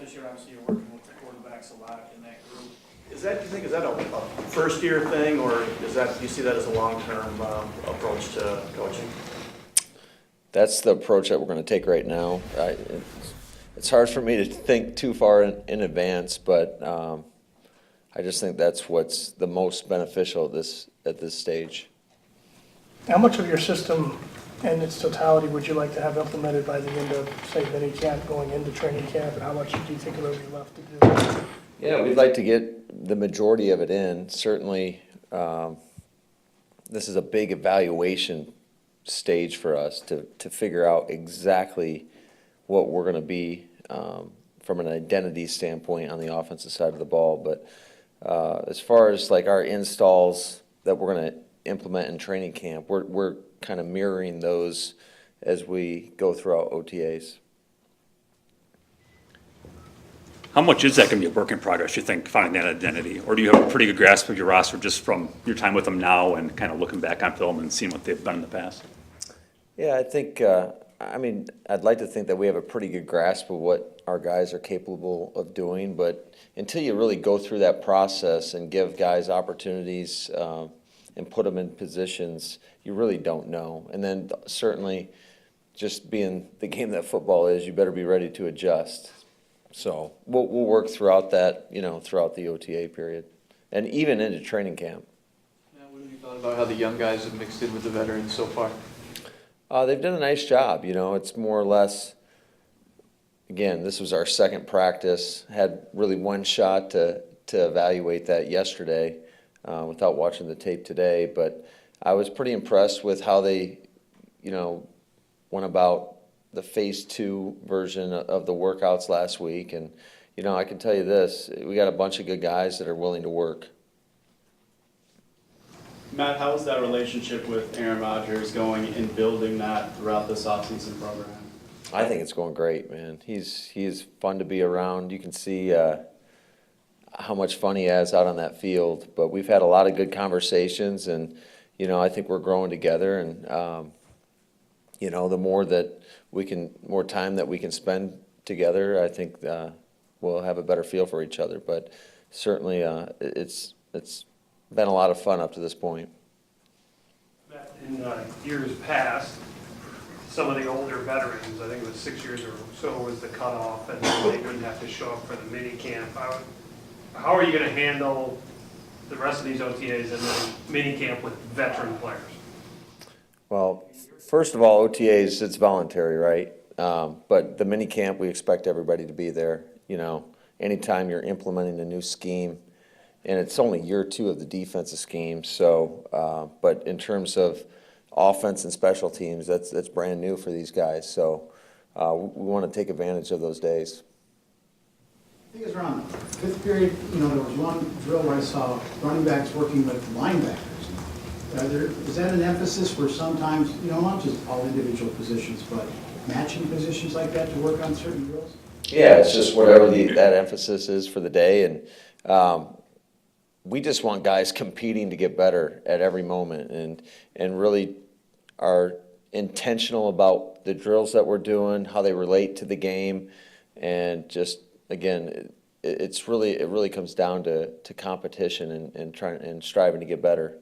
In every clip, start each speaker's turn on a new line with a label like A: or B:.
A: this year, obviously you're working with the quarterbacks a lot in that group. Is that, do you think, is that a first year thing, or is that, do you see that as a long-term approach to coaching?
B: That's the approach that we're going to take right now. It's hard for me to think too far in advance, but I just think that's what's the most beneficial at this stage.
C: How much of your system in its totality would you like to have implemented by the end of, say, mini camp, going into training camp, and how much do you think there will be left to do?
B: Yeah, we'd like to get the majority of it in. Certainly, this is a big evaluation stage for us to figure out exactly what we're going to be from an identity standpoint on the offensive side of the ball. But as far as like our installs that we're going to implement in training camp, we're kind of mirroring those as we go throughout OTAs.
D: How much is that going to be a work in progress, you think, finding that identity? Or do you have a pretty good grasp of your roster just from your time with them now and kind of looking back on film and seeing what they've done in the past?
B: Yeah, I think, I'd like to think that we have a pretty good grasp of what our guys are capable of doing, but until you really go through that process and give guys opportunities and put them in positions, you really don't know. And then certainly, just being the game that football is, you better be ready to adjust. So we'll work throughout that, throughout the OTA period, and even into training camp.
E: Yeah, what have you thought about how the young guys have mixed in with the veterans so far?
B: They've done a nice job. It's more or less, again, this was our second practice. Had really one shot to evaluate that yesterday without watching the tape today. But I was pretty impressed with how they, went about the phase 2 version of the workouts last week. And, I can tell you this, we got a bunch of good guys that are willing to work.
F: Matt, how is that relationship with Aaron Rodgers going in building that throughout this offseason program?
B: I think it's going great, man. He's fun to be around. You can see how much fun he has out on that field. But we've had a lot of good conversations, and I think we're growing together. And the more time that we can spend together, I think we'll have a better feel for each other. But certainly, it's been a lot of fun up to this point.
G: In years past, some of the older veterans, I think it was 6 years or so was the cutoff, and they wouldn't have to show up for the mini camp. How are you going to handle the rest of these OTAs and then mini camp with veteran players?
B: Well, first of all, OTAs, it's voluntary, right? But the mini camp, we expect everybody to be there. Anytime you're implementing a new scheme, and it's only year 2 of the defensive scheme. So, but in terms of offense and special teams, that's brand new for these guys. So we want to take advantage of those days.
H: I think it was around the 5th period, there was one drill where I saw running backs working with linebackers. Is that an emphasis where sometimes, not just all individual positions, but matching positions like that to work on certain drills?
B: Yeah, it's just whatever that emphasis is for the day. And we just want guys competing to get better at every moment and really are intentional about the drills that we're doing, how they relate to the game, and just, again, it really comes down to competition and striving to get better.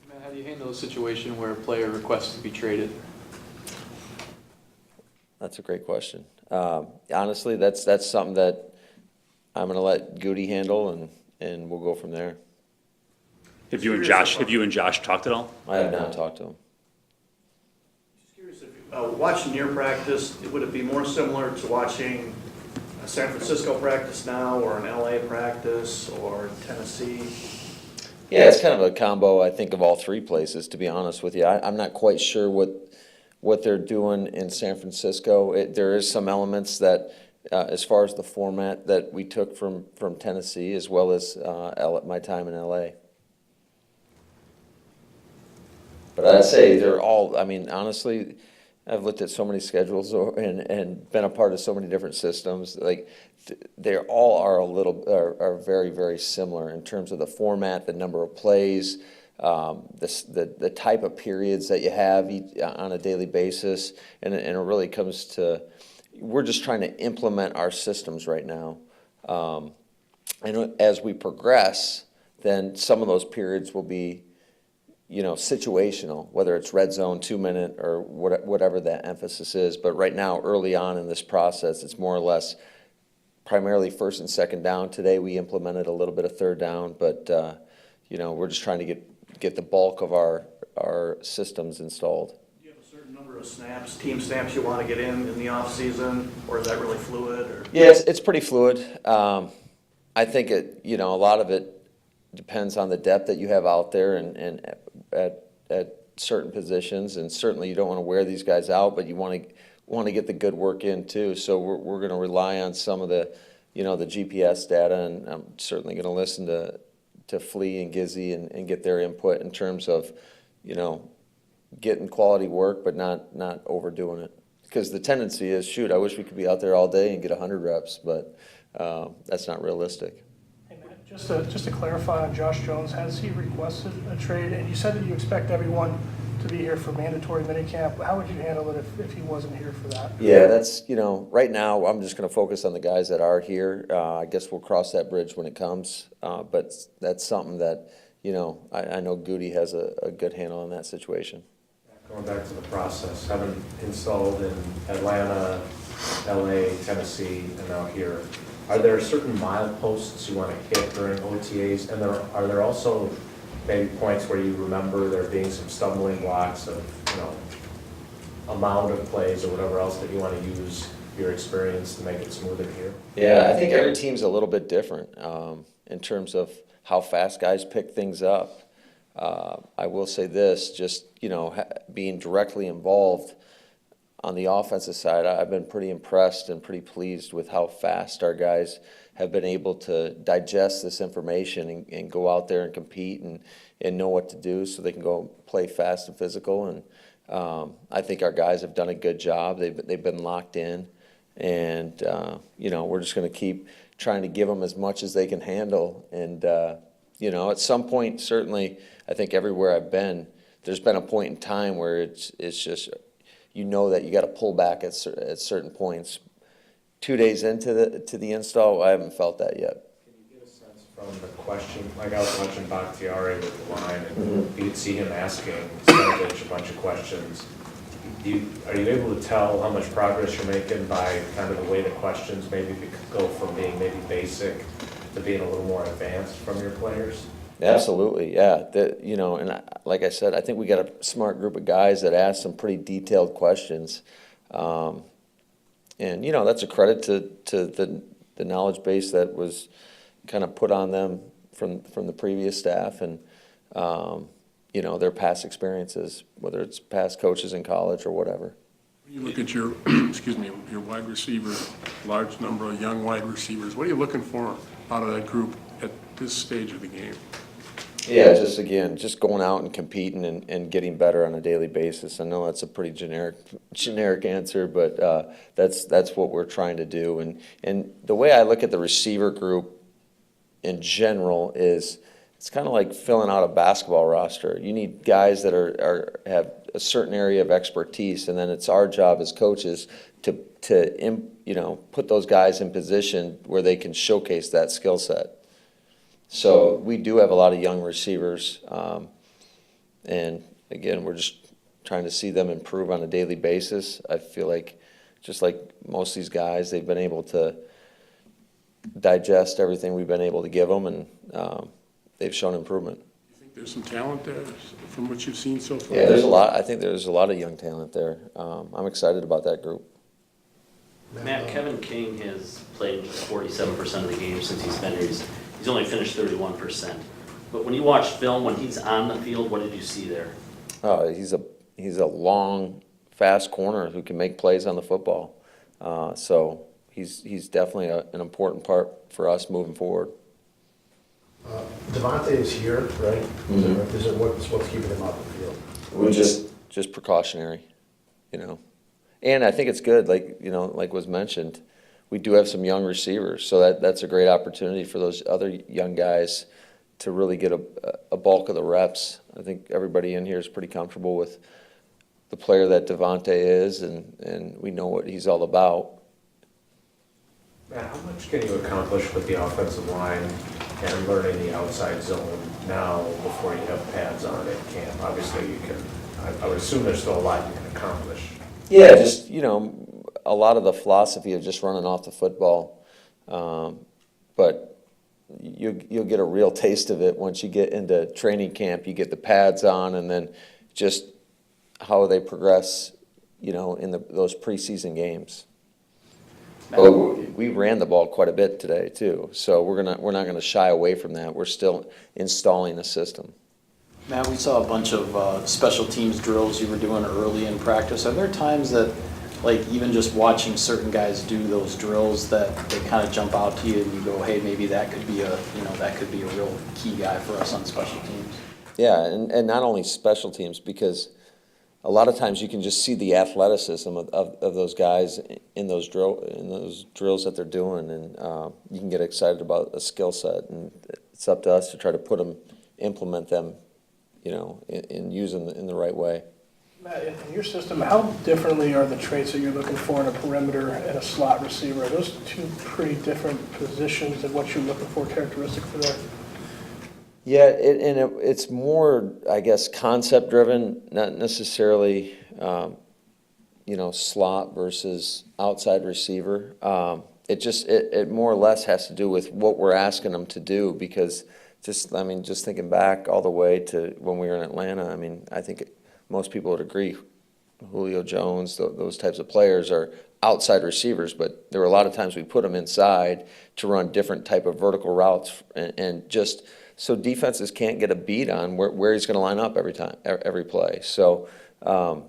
E: Matt, how do you handle a situation where a player requests to be traded?
B: That's a great question. Honestly, that's something that I'm going to let Goody handle, and we'll go from there.
D: Have you and Josh talked at all?
B: I have not talked to him.
A: Just curious, if watching your practice, would it be more similar to watching a San Francisco practice now, or an LA practice, or Tennessee?
B: Yeah, it's kind of a combo, I think, of all 3 places, to be honest with you. I'm not quite sure what they're doing in San Francisco. There is some elements that, as far as the format that we took from Tennessee, as well as my time in LA. But I'd say they're all, honestly, I've looked at so many schedules and been a part of so many different systems. Like, they all are very, very similar in terms of the format, the number of plays, the type of periods that you have on a daily basis, and it really comes to, we're just trying to implement our systems right now. And as we progress, then some of those periods will be, situational, whether it's red zone, 2-minute, or whatever that emphasis is. But right now, early on in this process, it's more or less primarily first and second down. Today, we implemented a little bit of third down, but, we're just trying to get the bulk of our systems installed.
A: Do you have a certain number of snaps, team snaps you want to get in the off season, or is that really fluid, or?
B: Yeah, it's pretty fluid. I think a lot of it depends on the depth that you have out there and at certain positions, and certainly you don't want to wear these guys out, but you want to get the good work in too. So we're going to rely on some of the the GPS data, and I'm certainly going to listen to Flea and Gizzy and get their input in terms of getting quality work, but not overdoing it. Because the tendency is, shoot, I wish we could be out there all day and get 100 reps, but that's not realistic.
C: Hey, Matt, just to clarify on Josh Jones, has he requested a trade? And you said that you expect everyone to be here for mandatory minicamp. How would you handle it if he wasn't here for that?
B: Yeah, that's, right now, I'm just going to focus on the guys that are here. I guess we'll cross that bridge when it comes. But that's something that, I know Goody has a good handle on that situation.
I: Going back to the process, having installed in Atlanta, LA, Tennessee, and now here, are there certain mileposts you want to hit during OTAs? And are there also maybe points where you remember there being some stumbling blocks of, amount of plays or whatever else that you want to use your experience to make it smoother here?
B: Yeah, I think every team's a little bit different in terms of how fast guys pick things up. I will say this, just, being directly involved on the offensive side, I've been pretty impressed and pretty pleased with how fast our guys have been able to digest this information and go out there and compete and know what to do so they can go play fast and physical. And I think our guys have done a good job. They've been locked in. And, we're just going to keep trying to give them as much as they can handle. And, at some point, certainly, I think everywhere I've been, there's been a point in time where it's just, that you got to pull back at certain points. 2 days into the install, I haven't felt that yet.
I: Can you get a sense from the question, like I was watching Bakhtiari with the line, and you could see him asking Stavich a bunch of questions. Are you able to tell how much progress you're making by kind of the way the questions maybe go from being maybe basic to being a little more advanced from your players?
B: Absolutely, yeah. And like I said, I think we got a smart group of guys that ask some pretty detailed questions. And, that's a credit to the knowledge base that was kind of put on them from the previous staff and, their past experiences, whether it's past coaches in college or whatever.
J: When you look at your, your wide receivers, large number of young wide receivers, what are you looking for out of that group at this stage of the game?
B: Yeah, just going out and competing and getting better on a daily basis. I know that's a pretty generic answer, but that's what we're trying to do. And the way I look at the receiver group in general is it's kind of like filling out a basketball roster. You need guys that have a certain area of expertise, and then it's our job as coaches to put those guys in position where they can showcase that skill set. So we do have a lot of young receivers, and again, we're just trying to see them improve on a daily basis. I feel like, just like most of these guys, they've been able to digest everything we've been able to give them, and they've shown improvement.
J: You think there's some talent there from what you've seen so far?
B: Yeah, there's a lot. I think there's a lot of young talent there. I'm excited about that group.
K: Matt, Kevin King has played 47% of the games since he's been here. He's only finished 31%. But when you watch film, when he's on the field, what did you see there?
B: He's a long, fast corner who can make plays on the football. So he's definitely an important part for us moving forward.
L: Devontae is here, right?
B: Mm-hmm.
L: Is it what's keeping him out of the field?
B: We just precautionary, And I think it's good, like was mentioned, we do have some young receivers, so that's a great opportunity for those other young guys to really get a bulk of the reps. I think everybody in here is pretty comfortable with the player that Devontae is, and we know what he's all about.
I: Matt, how much can you accomplish with the offensive line and learning the outside zone now before you have pads on at camp? Obviously, you can, I would assume there's still a lot you can accomplish.
B: Yeah, just, a lot of the philosophy of just running off the football. But you'll get a real taste of it once you get into training camp. You get the pads on, and then just how they progress, in those preseason games. But we ran the ball quite a bit today too, so we're not gonna shy away from that. We're still installing a system.
E: Matt, we saw a bunch of special teams drills you were doing early in practice. Are there times that, like, even just watching certain guys do those drills, that they kind of jump out to you and you go, hey, maybe that could be a real key guy for us on special teams?
B: Yeah, and not only special teams, because a lot of times you can just see the athleticism of those guys in those drills that they're doing, and you can get excited about a skill set, and it's up to us to try to implement them, and use them in the right way.
C: Matt, in your system, how differently are the traits that you're looking for in a perimeter and a slot receiver? Are those two pretty different positions and what you're looking for characteristic for that?
B: Yeah, it's more, I guess, concept driven, not necessarily, slot versus outside receiver. It more or less has to do with what we're asking them to do, because just thinking back all the way to when we were in Atlanta, I think most people would agree, Julio Jones, those types of players are outside receivers, but there were a lot of times we put them inside to run different type of vertical routes, and just so defenses can't get a beat on where he's going to line up every play. So, I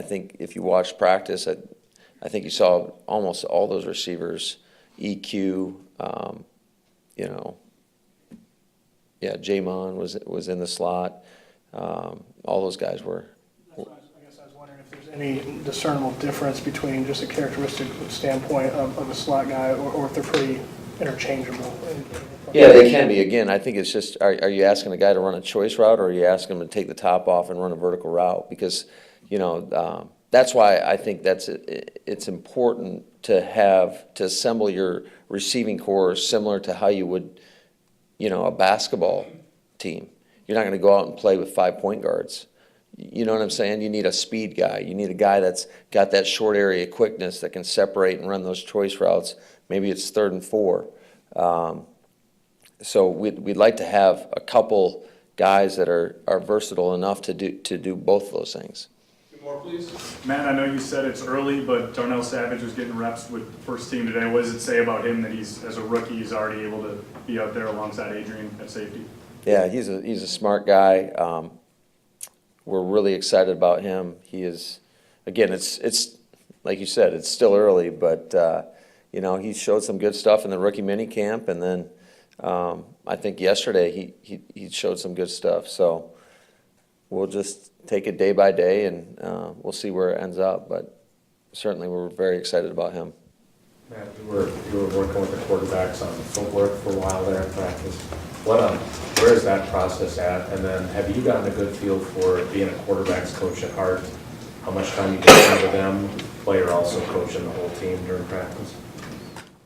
B: think if you watch practice, I think you saw almost all those receivers, EQ, Jamon was in the slot. All those guys were.
C: I guess I was wondering if there's any discernible difference between just a characteristic standpoint of a slot guy, or if they're pretty interchangeable.
B: Yeah, they can be. Again, I think it's just, are you asking a guy to run a choice route, or are you asking him to take the top off and run a vertical route? Because, that's why I think it's important to assemble your receiving core similar to how you would, a basketball team. You're not going to go out and play with 5 point guards. You know what I'm saying? You need a speed guy. You need a guy that's got that short area quickness that can separate and run those choice routes. Maybe it's 3rd and 4. So we'd like to have a couple guys that are versatile enough to do both of those things.
M: Two more, please. Matt, I know you said it's early, but Darnell Savage was getting reps with first team today. What does it say about him that as a rookie, he's already able to be out there alongside Adrian at safety?
B: Yeah, he's a smart guy. We're really excited about him. He is, again, it's like you said, it's still early, but he showed some good stuff in the rookie mini camp, and then I think yesterday he showed some good stuff. So we'll just take it day by day, and we'll see where it ends up. But certainly we're very excited about him.
I: Matt, you were working with the quarterbacks on footwork for a while there in practice. Where is that process at? And then have you gotten a good feel for being a quarterback's coach at heart? How much time you get with them? Player also coaching the whole team during practice?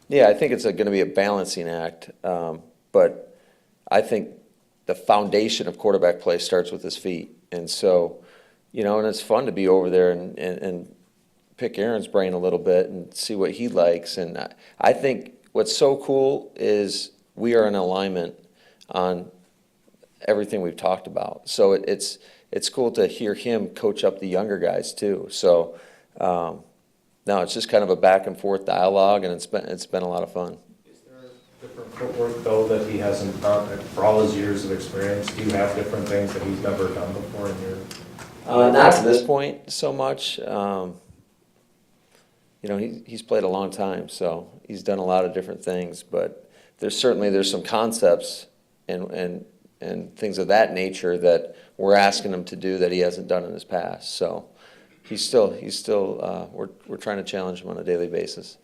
B: Yeah, I think it's going to be a balancing act. But I think the foundation of quarterback play starts with his feet. And so, and it's fun to be over there and pick Aaron's brain a little bit and see what he likes. And I think what's so cool is we are in alignment on everything we've talked about. So it's cool to hear him coach up the younger guys too. So now it's just kind of a back and forth dialogue, and it's been a lot of fun.
I: Is there different footwork though that he hasn't done for all his years of experience? Do you have different things that he's never done before in your?
B: Not to this point so much. He's played a long time, so he's done a lot of different things. But there's some concepts and things of that nature that we're asking him to do that he hasn't done in his past. So we're trying to challenge him on a daily basis.